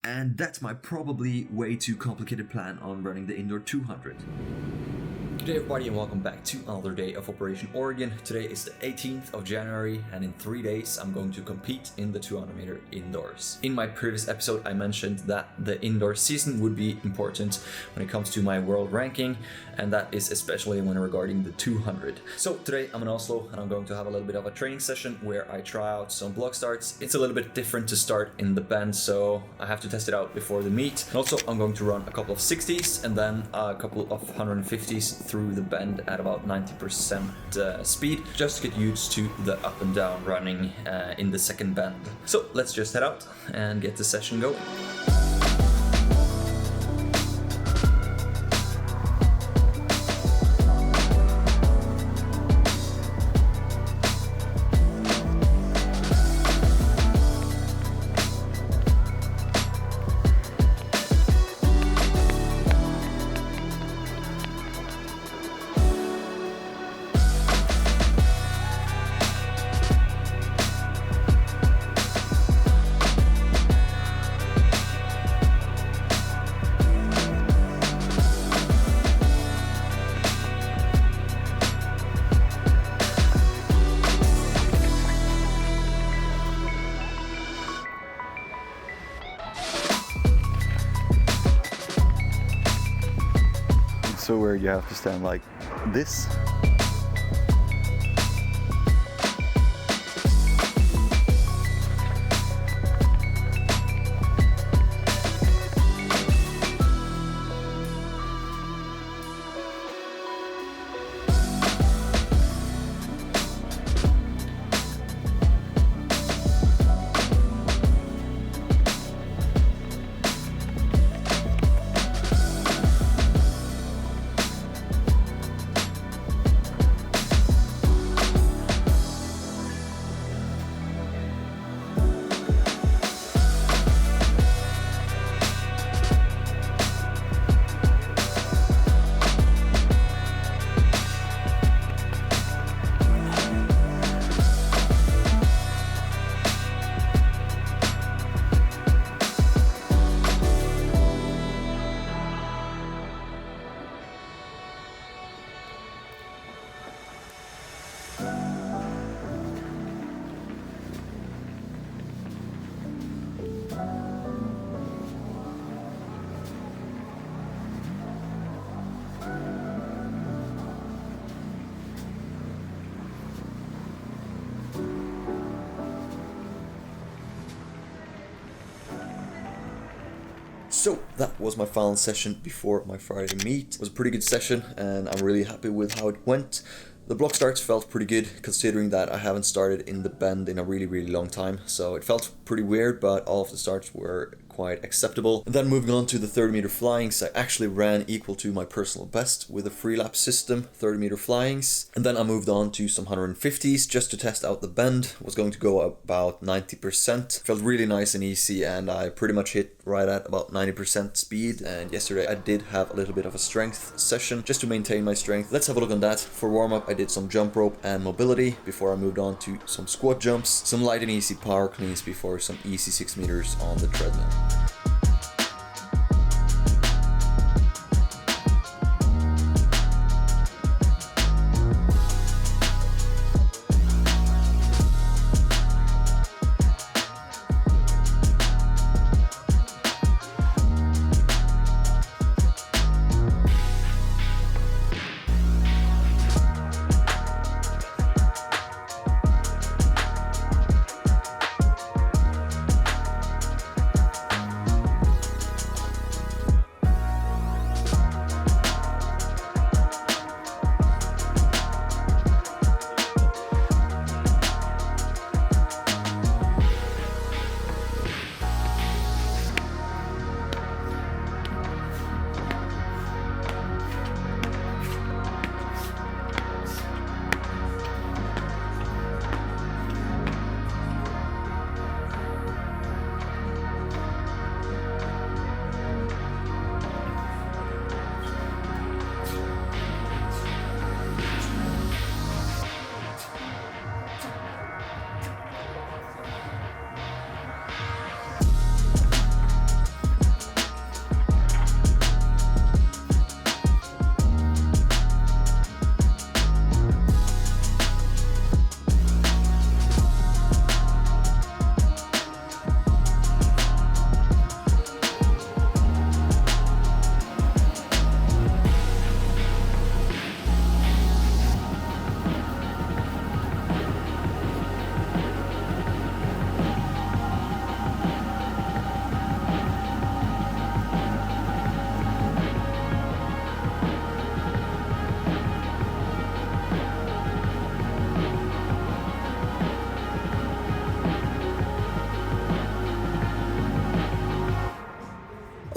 and that's my probably way too complicated plan on running the indoor 200. Good day everybody and welcome back to another day of Operation Oregon. Today is the 18th of January and in 3 days I'm going to compete in the 200 meter indoors. In my previous episode I mentioned that the indoor season would be important when it comes to my world ranking, and that is especially when regarding the 200. So today I'm in Oslo and I'm going to have a little bit of a training session where I try out some block starts. It's a little bit different to start in the bend, so I have to test it out before the meet. And also I'm going to run a couple of 60s and then a couple of 150s through the bend at about 90% speed, just to get used to the up and down running in the second bend. So let's just head out and get the session going. So where you have to stand like this. So that was my final session before my Friday meet. It was a pretty good session and I'm really happy with how it went. The block starts felt pretty good considering that I haven't started in the bend in a really long time, so it felt pretty weird, but all of the starts were quite acceptable. And then moving on to the 30 meter flyings, I actually ran equal to my personal best with a free lap system, 30 meter flyings. And then I moved on to some 150s just to test out the bend. Was going to go about 90%. Felt really nice and easy and I pretty much hit right at about 90% speed. And yesterday I did have a little bit of a strength session just to maintain my strength. Let's have a look on that. For warm up I did some jump rope and mobility before I moved on to some squat jumps, some light and easy power cleans before some easy 6 meters on the treadmill.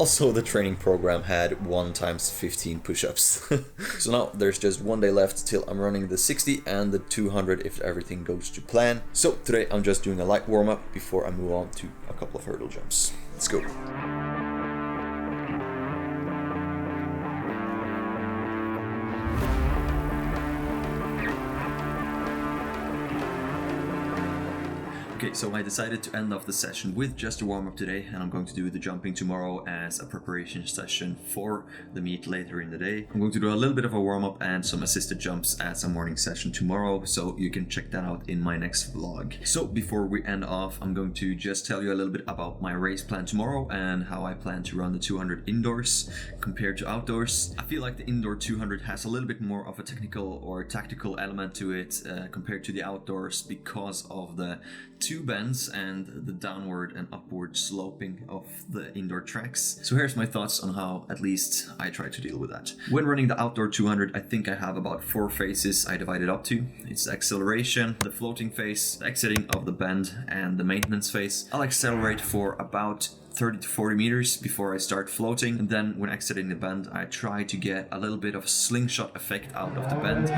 Also, the training program had 1 times 15 push-ups. So now there's just 1 day left till I'm running the 60 and the 200 if everything goes to plan. So today I'm just doing a light warm-up before I move on to a couple of hurdle jumps. Let's go. Okay, so I decided to end off the session with just a warm-up today, and I'm going to do the jumping tomorrow as a preparation session for the meet later in the day. I'm going to do a little bit of a warm-up and some assisted jumps as a morning session tomorrow, so you can check that out in my next vlog. So before we end off, I'm going to just tell you a little bit about my race plan tomorrow and how I plan to run the 200 indoors compared to outdoors. I feel like the indoor 200 has a little bit more of a technical or tactical element to it compared to the outdoors because of the 2 bends and the downward and upward sloping of the indoor tracks. So here's my thoughts on how at least I try to deal with that. When running the outdoor 200, I think I have about 4 phases I divide it up to. It's the acceleration, the floating phase, the exiting of the bend, and the maintenance phase. I'll accelerate for about 30 to 40 meters before I start floating, and then when exiting the bend I try to get a little bit of slingshot effect out of the bend.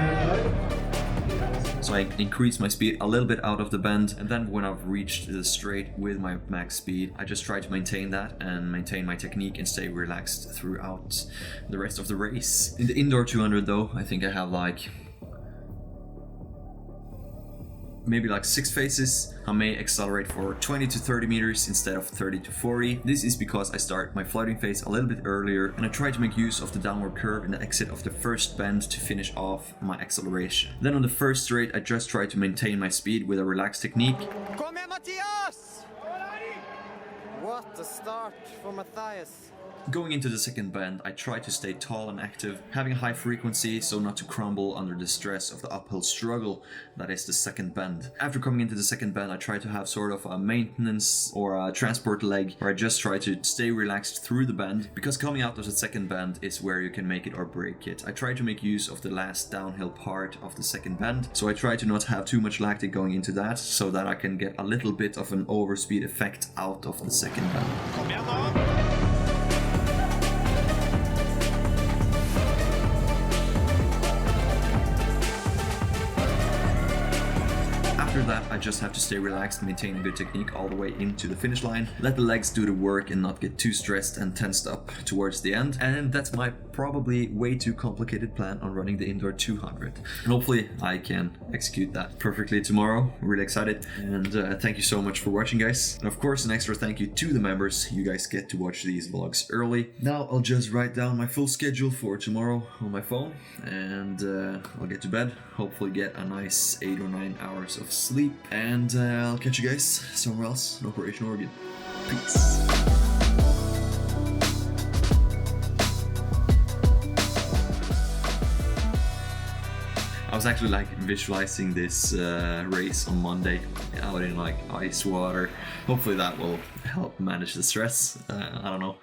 So I increase my speed a little bit out of the bend, and then when I've reached the straight with my max speed, I just try to maintain that and maintain my technique and stay relaxed throughout the rest of the race. In the indoor 200 though, I think I have maybe 6 phases. I may accelerate for 20 to 30 meters instead of 30 to 40. This is because I start my floating phase a little bit earlier and I try to make use of the downward curve and the exit of the first bend to finish off my acceleration. Then on the first straight, I just try to maintain my speed with a relaxed technique. Kom igen, Mathias! What a start for Mathias. Going into the second bend, I try to stay tall and active, having a high frequency so not to crumble under the stress of the uphill struggle that is the second bend. After coming into the second bend, I try to have sort of a maintenance or a transport leg where I just try to stay relaxed through the bend, because coming out of the second bend is where you can make it or break it. I try to make use of the last downhill part of the second bend, so I try to not have too much lactic going into that so that I can get a little bit of an overspeed effect out of the second bend. After that, I just have to stay relaxed, maintain good technique all the way into the finish line, let the legs do the work and not get too stressed and tensed up towards the end. And that's my probably way too complicated plan on running the indoor 200. And hopefully I can execute that perfectly tomorrow. I'm really excited, and thank you so much for watching, guys. And of course, an extra thank you to the members. You guys get to watch these vlogs early. Now I'll just write down my full schedule for tomorrow on my phone, and I'll get to bed, hopefully get a nice 8 or 9 hours of sleep, and I'll catch you guys somewhere else in Operation Oregon. Peace. I was actually visualizing this race on Monday out in ice water. Hopefully that will help manage the stress. I don't know.